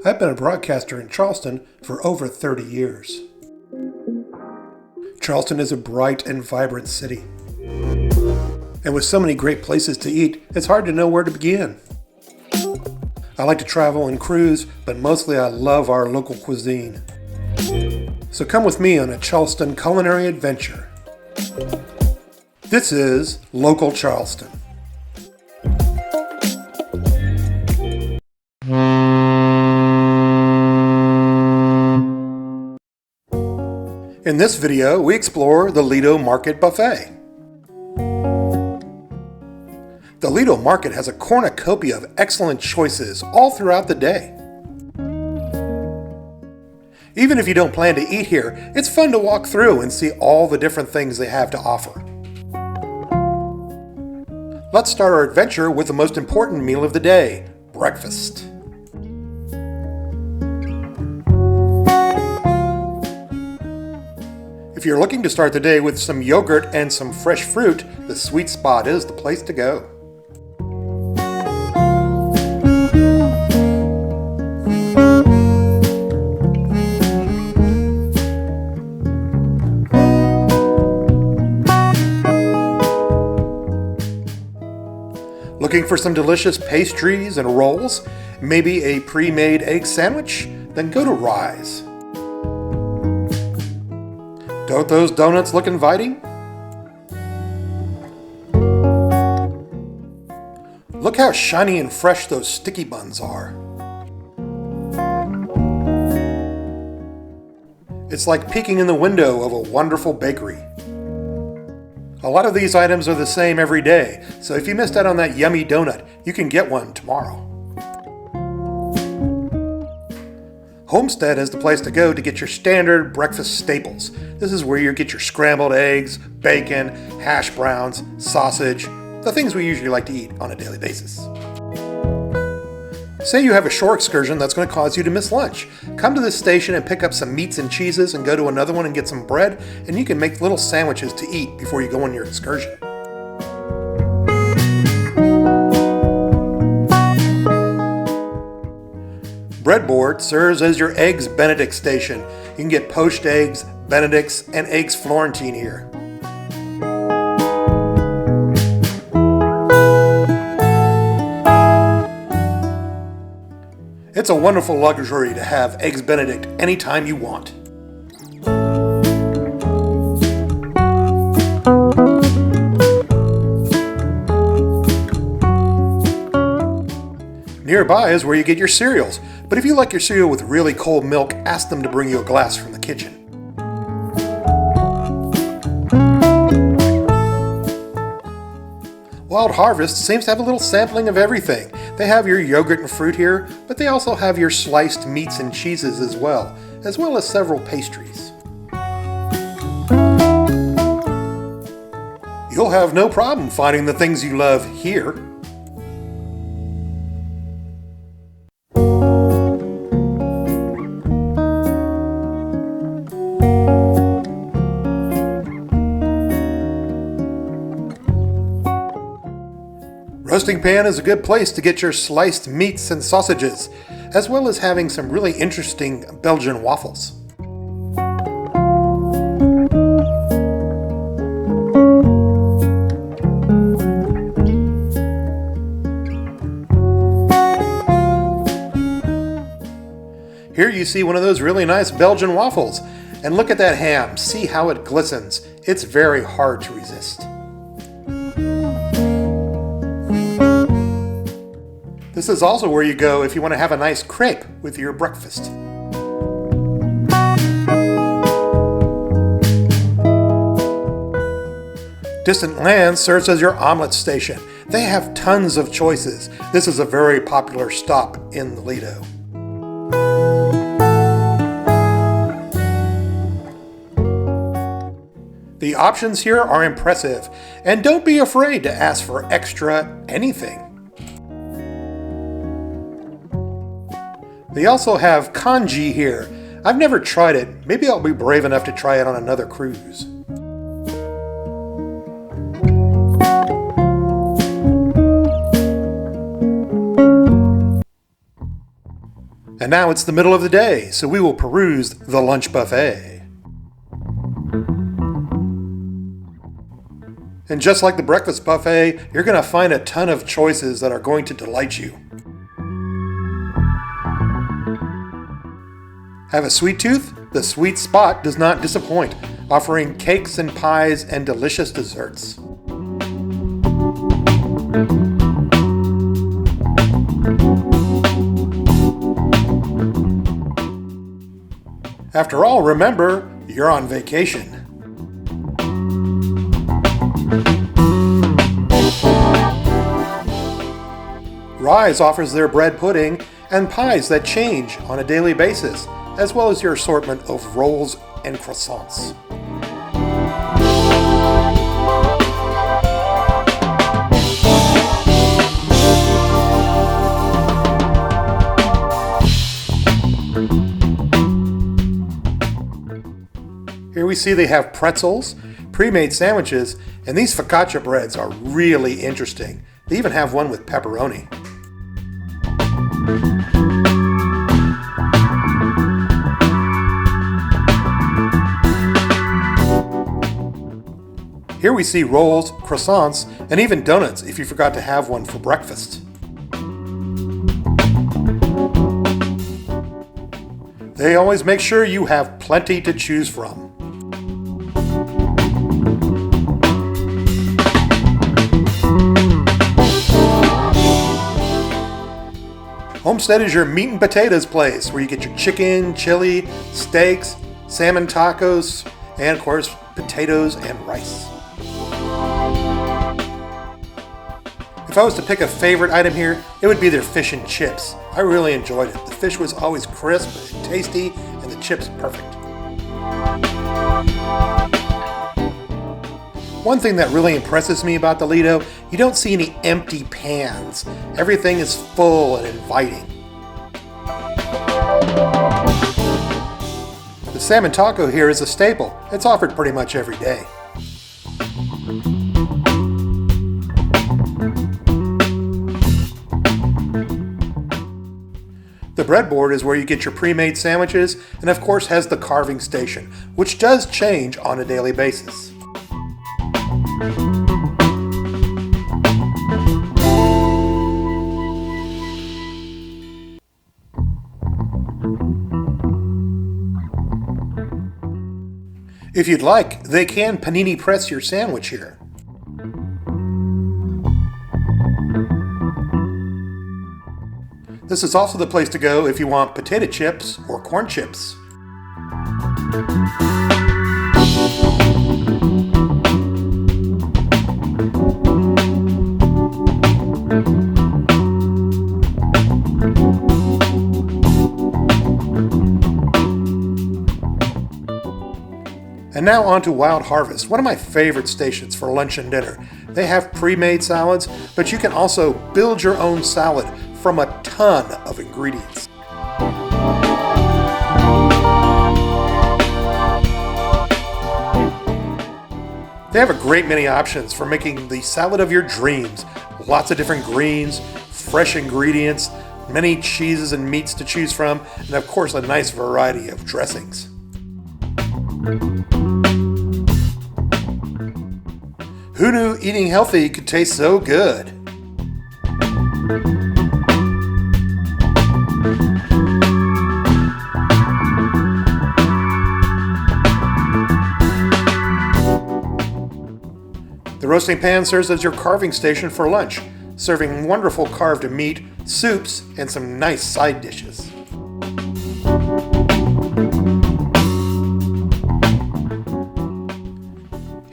I've been a broadcaster in Charleston for over 30 years. Charleston is a bright and vibrant city. And with so many great places to eat, it's hard to know where to begin. I like to travel and cruise, but mostly I love our local cuisine. So come with me on a Charleston culinary adventure. This is Local Charleston. In this video, we explore the Lido Market buffet. The Lido Market has a cornucopia of excellent choices all throughout the day. Even if you don't plan to eat here, it's fun to walk through and see all the different things they have to offer. Let's start our adventure with the most important meal of the day, breakfast. If you're looking to start the day with some yogurt and some fresh fruit, the Sweet Spot is the place to go. Looking for some delicious pastries and rolls? Maybe a pre-made egg sandwich? Then go to Rise. Don't those donuts look inviting? Look how shiny and fresh those sticky buns are. It's like peeking in the window of a wonderful bakery. A lot of these items are the same every day, so if you missed out on that yummy donut, you can get one tomorrow. Homestead is the place to go to get your standard breakfast staples. This is where you get your scrambled eggs, bacon, hash browns, sausage, the things we usually like to eat on a daily basis. Say you have a shore excursion that's going to cause you to miss lunch. Come to this station and pick up some meats and cheeses and go to another one and get some bread, and you can make little sandwiches to eat before you go on your excursion. Breadboard serves as your Eggs Benedict station. You can get poached eggs, Benedicts, and eggs Florentine here. It's a wonderful luxury to have Eggs Benedict anytime you want. Nearby is where you get your cereals, but if you like your cereal with really cold milk, ask them to bring you a glass from the kitchen. Wild Harvest seems to have a little sampling of everything. They have your yogurt and fruit here, but they also have your sliced meats and cheeses as well as several pastries. You'll have no problem finding the things you love here. Roasting Pan is a good place to get your sliced meats and sausages, as well as having some really interesting Belgian waffles. Here you see one of those really nice Belgian waffles, and look at that ham, see how it glistens. It's very hard to resist. This is also where you go if you want to have a nice crepe with your breakfast. Distant Lands serves as your omelet station. They have tons of choices. This is a very popular stop in the Lido. The options here are impressive, and don't be afraid to ask for extra anything. They also have congee here. I've never tried it. Maybe I'll be brave enough to try it on another cruise. And now it's the middle of the day, so we will peruse the lunch buffet. And just like the breakfast buffet, you're going to find a ton of choices that are going to delight you. Have a sweet tooth? The Sweet Spot does not disappoint, offering cakes and pies and delicious desserts. After all, remember, you're on vacation. Rise offers their bread pudding and pies that change on a daily basis, as well as your assortment of rolls and croissants. Here we see they have pretzels, pre-made sandwiches, and these focaccia breads are really interesting. They even have one with pepperoni. Here we see rolls, croissants, and even donuts if you forgot to have one for breakfast. They always make sure you have plenty to choose from. Homestead is your meat and potatoes place where you get your chicken, chili, steaks, salmon tacos, and of course, potatoes and rice. If I was to pick a favorite item here, it would be their fish and chips. I really enjoyed it. The fish was always crisp and tasty, and the chips perfect. One thing that really impresses me about the Lido, you don't see any empty pans. Everything is full and inviting. The salmon taco here is a staple. It's offered pretty much every day. The breadboard is where you get your pre-made sandwiches, and of course has the carving station, which does change on a daily basis. If you'd like, they can panini press your sandwich here. This is also the place to go if you want potato chips or corn chips. And now on to Wild Harvest, one of my favorite stations for lunch and dinner. They have pre-made salads, but you can also build your own salad from a ton of ingredients. They have a great many options for making the salad of your dreams. Lots of different greens, fresh ingredients, many cheeses and meats to choose from, and of course a nice variety of dressings. Who knew eating healthy could taste so good? The roasting pan serves as your carving station for lunch, serving wonderful carved meat, soups, and some nice side dishes.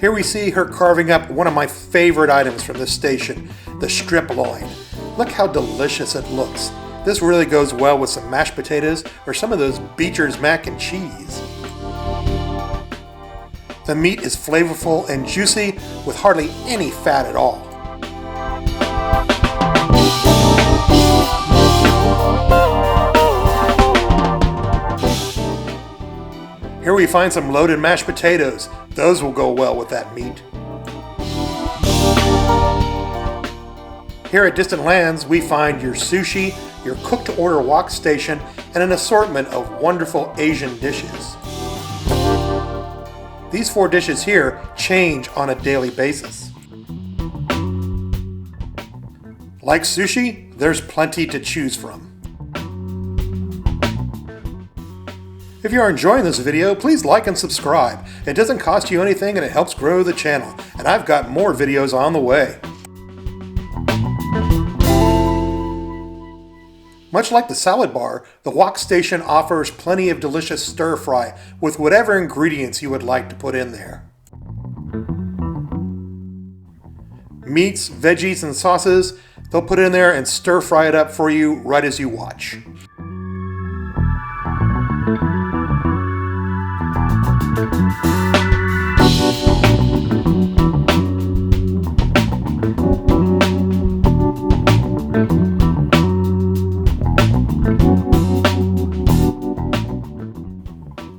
Here we see her carving up one of my favorite items from this station, the strip loin. Look how delicious it looks. This really goes well with some mashed potatoes or some of those Beecher's mac and cheese. The meat is flavorful and juicy with hardly any fat at all. Here we find some loaded mashed potatoes. Those will go well with that meat. Here at Distant Lands, we find your sushi, your cook-to-order wok station, and an assortment of wonderful Asian dishes. These 4 dishes here change on a daily basis. Like sushi, there's plenty to choose from. If you are enjoying this video, please like and subscribe. It doesn't cost you anything and it helps grow the channel. And I've got more videos on the way. Much like the salad bar, the wok station offers plenty of delicious stir fry with whatever ingredients you would like to put in there. Meats, veggies, and sauces, they'll put in there and stir fry it up for you right as you watch.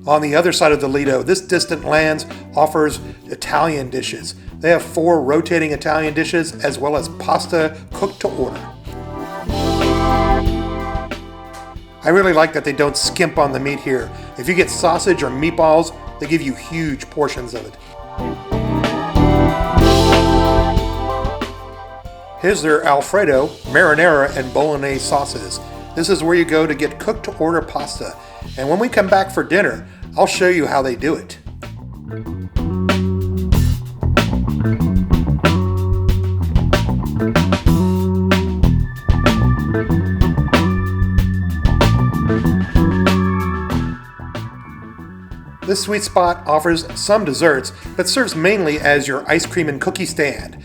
On the other side of the Lido, this distant lands offers Italian dishes. They have 4 rotating Italian dishes as well as pasta cooked to order. I really like that they don't skimp on the meat here. If you get sausage or meatballs, they give you huge portions of it. Here's their Alfredo, marinara, and bolognese sauces. This is where you go to get cooked to order pasta. And when we come back for dinner, I'll show you how they do it. This sweet spot offers some desserts, but serves mainly as your ice cream and cookie stand.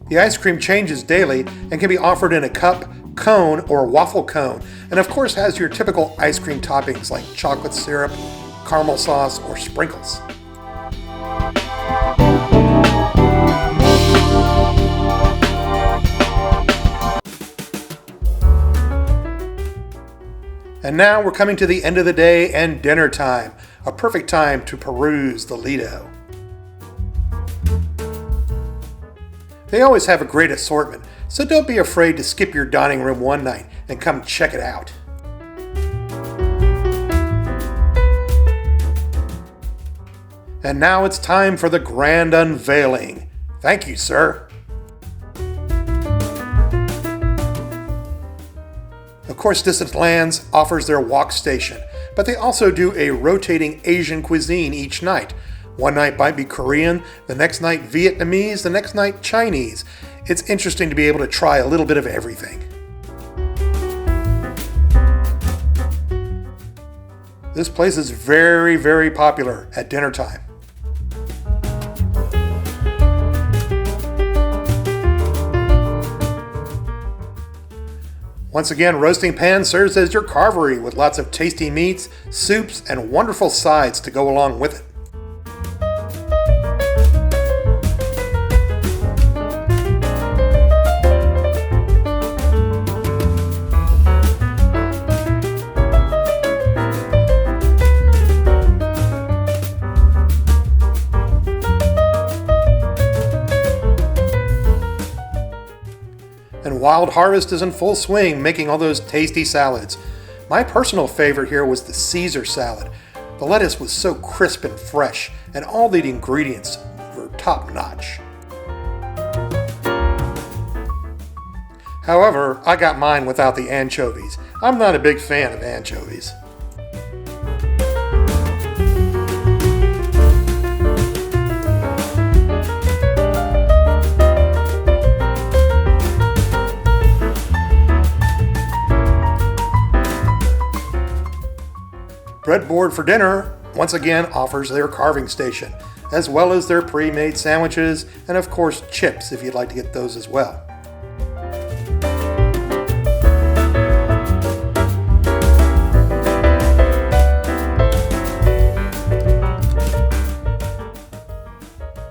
The ice cream changes daily and can be offered in a cup, cone, or waffle cone, and of course has your typical ice cream toppings like chocolate syrup, caramel sauce, or sprinkles. And now we're coming to the end of the day and dinner time, a perfect time to peruse the Lido. They always have a great assortment, so don't be afraid to skip your dining room one night and come check it out. And now it's time for the grand unveiling. Thank you, sir. Of course, Distant Lands offers their wok station, but they also do a rotating Asian cuisine each night. One night might be Korean, the next night Vietnamese, the next night Chinese. It's interesting to be able to try a little bit of everything. This place is very, very popular at dinner time. Once again, Roasting Pan serves as your carvery with lots of tasty meats, soups, and wonderful sides to go along with it. And Wild Harvest is in full swing, making all those tasty salads. My personal favorite here was the Caesar salad. The lettuce was so crisp and fresh, and all the ingredients were top-notch. However, I got mine without the anchovies. I'm not a big fan of anchovies. Breadboard for Dinner once again offers their carving station, as well as their pre-made sandwiches, and of course chips if you'd like to get those as well.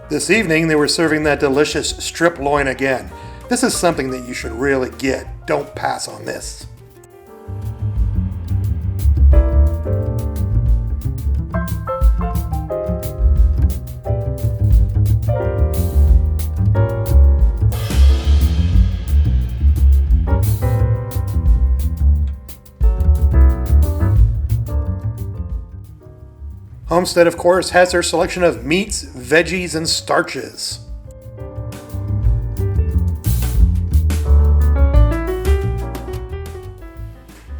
This evening they were serving that delicious strip loin again. This is something that you should really get. Don't pass on this. Homestead, of course, has their selection of meats, veggies, and starches.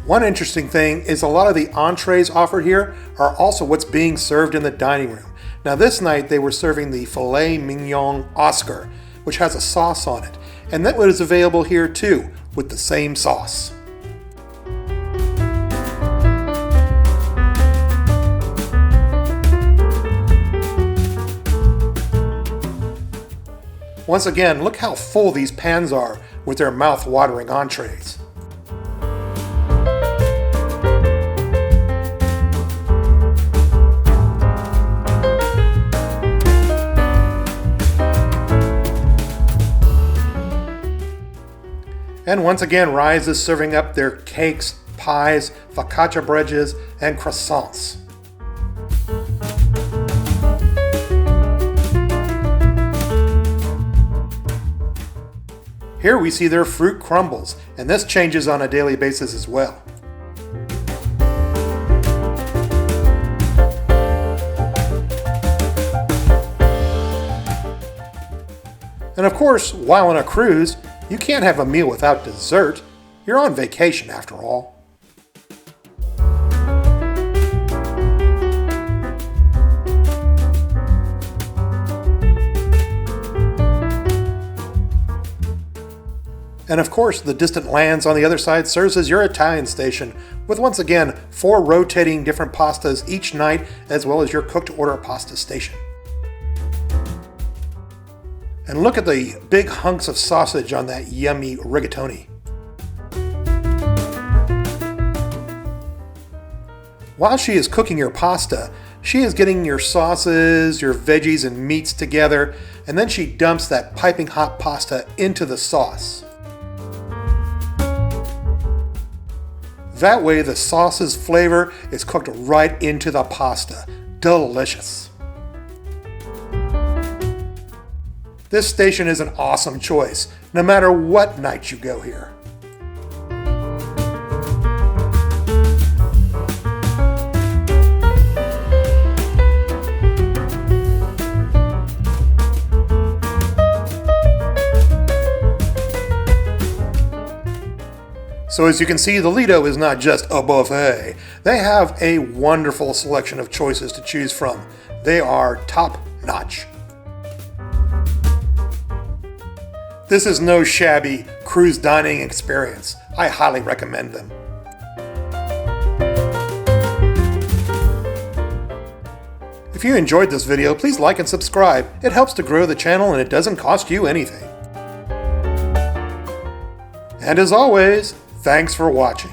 One interesting thing is a lot of the entrees offered here are also what's being served in the dining room. Now this night they were serving the filet mignon Oscar, which has a sauce on it, and that was available here too, with the same sauce. Once again, look how full these pans are with their mouth-watering entrees. And once again, Rise is serving up their cakes, pies, focaccia breads, and croissants. Here we see their fruit crumbles, and this changes on a daily basis as well. And of course, while on a cruise, you can't have a meal without dessert. You're on vacation after all. And of course, the Distant Lands on the other side serves as your Italian station, with once again 4 rotating different pastas each night, as well as your cooked order pasta station. And look at the big hunks of sausage on that yummy rigatoni. While she is cooking your pasta, she is getting your sauces, your veggies and meats together, and then she dumps that piping hot pasta into the sauce. That way the sauce's flavor is cooked right into the pasta. Delicious. This station is an awesome choice, no matter what night you go here. So as you can see, the Lido is not just a buffet. They have a wonderful selection of choices to choose from. They are top-notch. This is no shabby cruise dining experience. I highly recommend them. If you enjoyed this video, please like and subscribe. It helps to grow the channel and it doesn't cost you anything. And as always, thanks for watching.